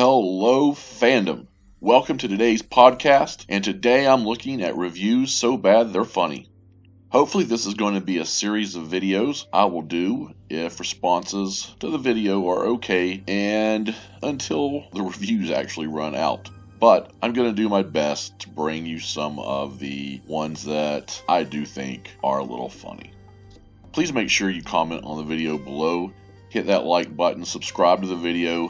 Hello, fandom. Welcome to today's podcast, and today I'm looking at reviews so bad they're funny. Hopefully this is going to be a series of videos I will do if responses to the video are okay and until the reviews actually run out. But I'm going to do my best to bring you some of the ones that I do think are a little funny. Please make sure you comment on the video below, hit that like button, subscribe to the video,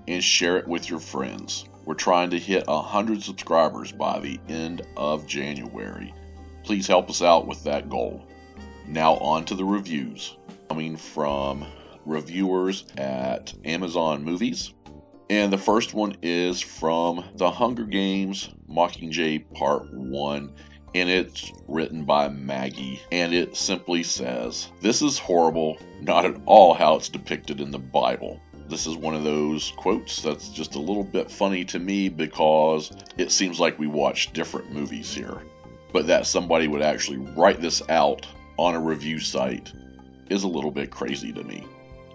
and share it with your friends. We're trying to hit 100 subscribers by the end of January. Please help us out with that goal. Now on to the reviews. Coming from reviewers at Amazon Movies. And the first one is from The Hunger Games Mockingjay Part 1. And it's written by Maggie. And it simply says, "This is horrible, not at all how it's depicted in the Bible." This is one of those quotes that's just a little bit funny to me because it seems like we watch different movies here. But that somebody would actually write this out on a review site is a little bit crazy to me.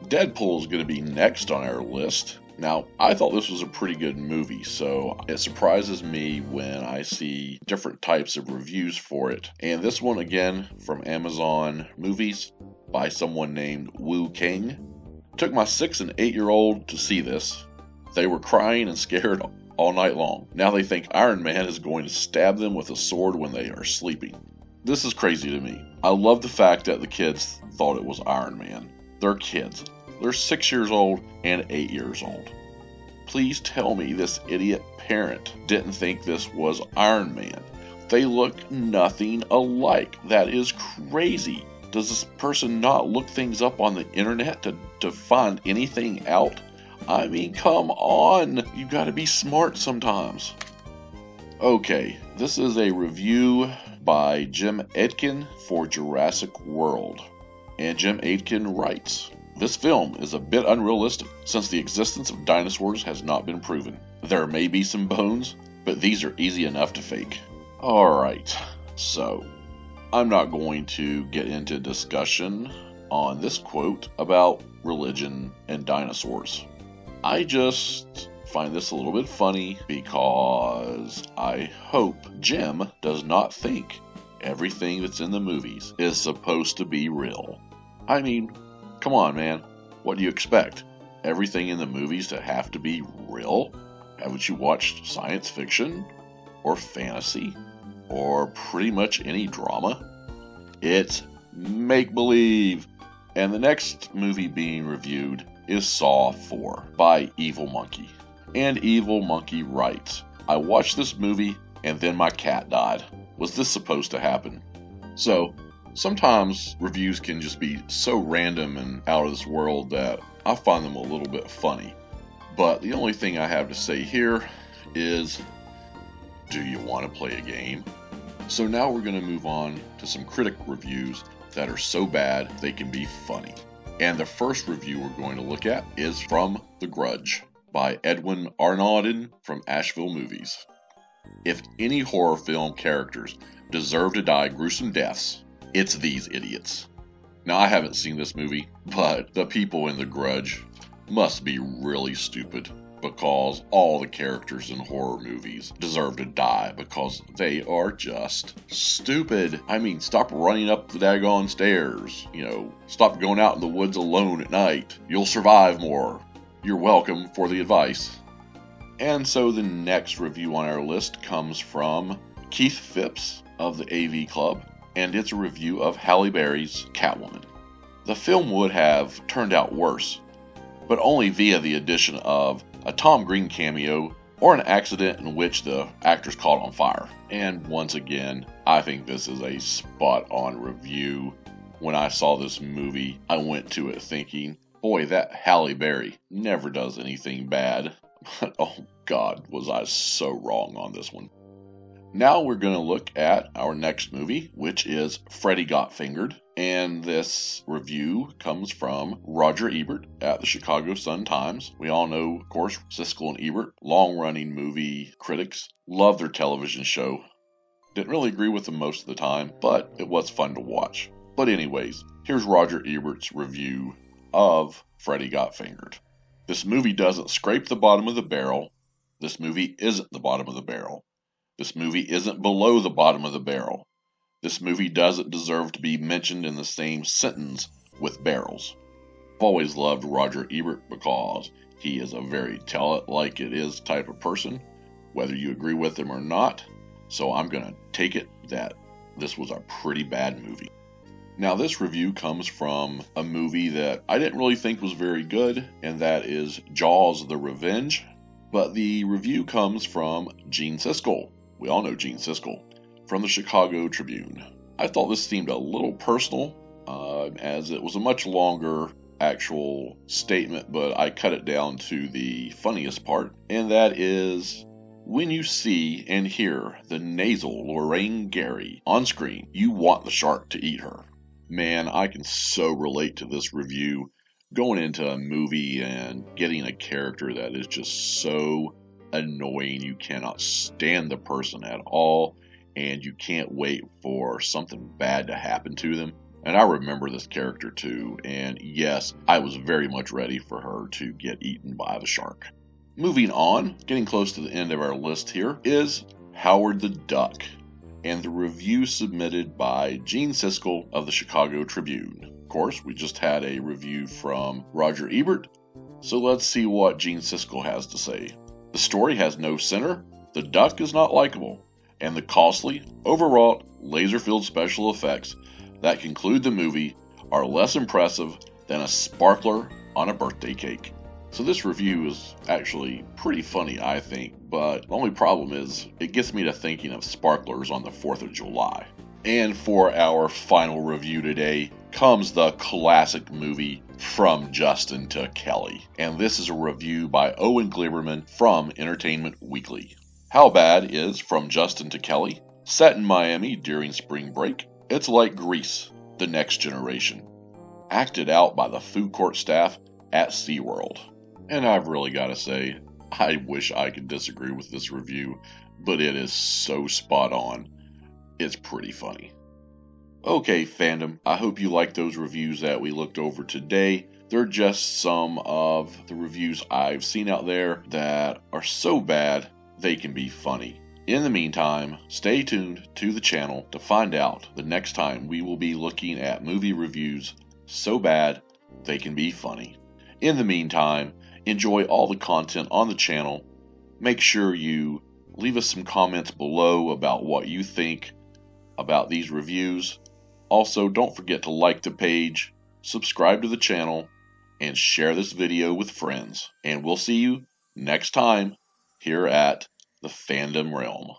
Deadpool is going to be next on our list. Now, I thought this was a pretty good movie, so it surprises me when I see different types of reviews for it. And this one, again, from Amazon Movies by someone named Wu King. Took my 6 and 8-year-old to see this. They were crying and scared all night long. Now they think Iron Man is going to stab them with a sword when they are sleeping. This is crazy to me. I love the fact that the kids thought it was Iron Man. They're kids. They're 6 years old and 8 years old. Please tell me this idiot parent didn't think this was Iron Man. They look nothing alike. That is crazy. Does this person not look things up on the internet to find anything out? I mean, come on. You gotta be smart sometimes. Okay, this is a review by Jim Aitken for Jurassic World. And Jim Aitken writes, "This film is a bit unrealistic since the existence of dinosaurs has not been proven. There may be some bones, but these are easy enough to fake." Alright, so I'm not going to get into discussion on this quote about religion and dinosaurs. I just find this a little bit funny because I hope Jim does not think everything that's in the movies is supposed to be real. I mean, come on, man. What do you expect? Everything in the movies to have to be real? Haven't you watched science fiction? Or fantasy? Or pretty much any drama? It's make-believe. And the next movie being reviewed is Saw 4 by Evil Monkey. And Evil Monkey writes, "I watched this movie and then my cat died. Was this supposed to happen?" So, sometimes reviews can just be so random and out of this world that I find them a little bit funny. But the only thing I have to say here is, do you want to play a game? So now we're going to move on to some critic reviews that are so bad they can be funny. And the first review we're going to look at is from The Grudge by Edwin Arnaudin from Asheville Movies. "If any horror film characters deserve to die gruesome deaths, it's these idiots." Now, I haven't seen this movie, but the people in The Grudge must be really stupid because all the characters in horror movies deserve to die because they are just stupid. I mean, stop running up the daggone stairs. Stop going out in the woods alone at night. You'll survive more. You're welcome for the advice. And so the next review on our list comes from Keith Phipps of the AV Club, and it's a review of Halle Berry's Catwoman. "The film would have turned out worse, but only via the addition of a Tom Green cameo or an accident in which the actors caught on fire." And once again, I think this is a spot-on review. When I saw this movie, I went to it thinking, boy, that Halle Berry never does anything bad. But oh God, was I so wrong on this one. Now we're going to look at our next movie, which is Freddy Got Fingered. And this review comes from Roger Ebert at the Chicago Sun-Times. We all know, of course, Siskel and Ebert, long-running movie critics. Love their television show. Didn't really agree with them most of the time, but it was fun to watch. But anyways, here's Roger Ebert's review of Freddy Got Fingered. This movie doesn't scrape the bottom of the barrel. This movie isn't the bottom of the barrel. This movie isn't below the bottom of the barrel. This movie doesn't deserve to be mentioned in the same sentence with barrels. I've always loved Roger Ebert because he is a very tell it like it is type of person, whether you agree with him or not. So I'm going to take it that this was a pretty bad movie. Now, this review comes from a movie that I didn't really think was very good, and that is Jaws: The Revenge. But the review comes from Gene Siskel. We all know Gene Siskel from the Chicago Tribune. I thought this seemed a little personal, as it was a much longer actual statement, but I cut it down to the funniest part, and that is, when you see and hear the nasal Lorraine Gary on screen, you want the shark to eat her. Man, I can so relate to this review. Going into a movie and getting a character that is just so annoying, you cannot stand the person at all, and you can't wait for something bad to happen to them. And I remember this character too, and yes, I was very much ready for her to get eaten by the shark. Moving on, getting close to the end of our list here, is Howard the Duck, and the review submitted by Gene Siskel of the Chicago Tribune. Of course, we just had a review from Roger Ebert, so let's see what Gene Siskel has to say. The story has no center, the duck is not likable, and the costly, overwrought, laser-filled special effects that conclude the movie are less impressive than a sparkler on a birthday cake. So this review is actually pretty funny, I think, but the only problem is it gets me to thinking of sparklers on the 4th of July. And for our final review today comes the classic movie From Justin to Kelly. And this is a review by Owen Gleiberman from Entertainment Weekly. How bad is From Justin to Kelly? Set in Miami during spring break, it's like Grease, the next generation. Acted out by the food court staff at SeaWorld. And I've really got to say, I wish I could disagree with this review, but it is so spot on. It's pretty funny. Okay, fandom, I hope you liked those reviews that we looked over today. They're just some of the reviews I've seen out there that are so bad they can be funny. In the meantime, stay tuned to the channel to find out the next time we will be looking at movie reviews so bad they can be funny. In the meantime, enjoy all the content on the channel. Make sure you leave us some comments below about what you think about these reviews. Also, don't forget to like the page, subscribe to the channel, and share this video with friends. And we'll see you next time here at the Fandom Realm.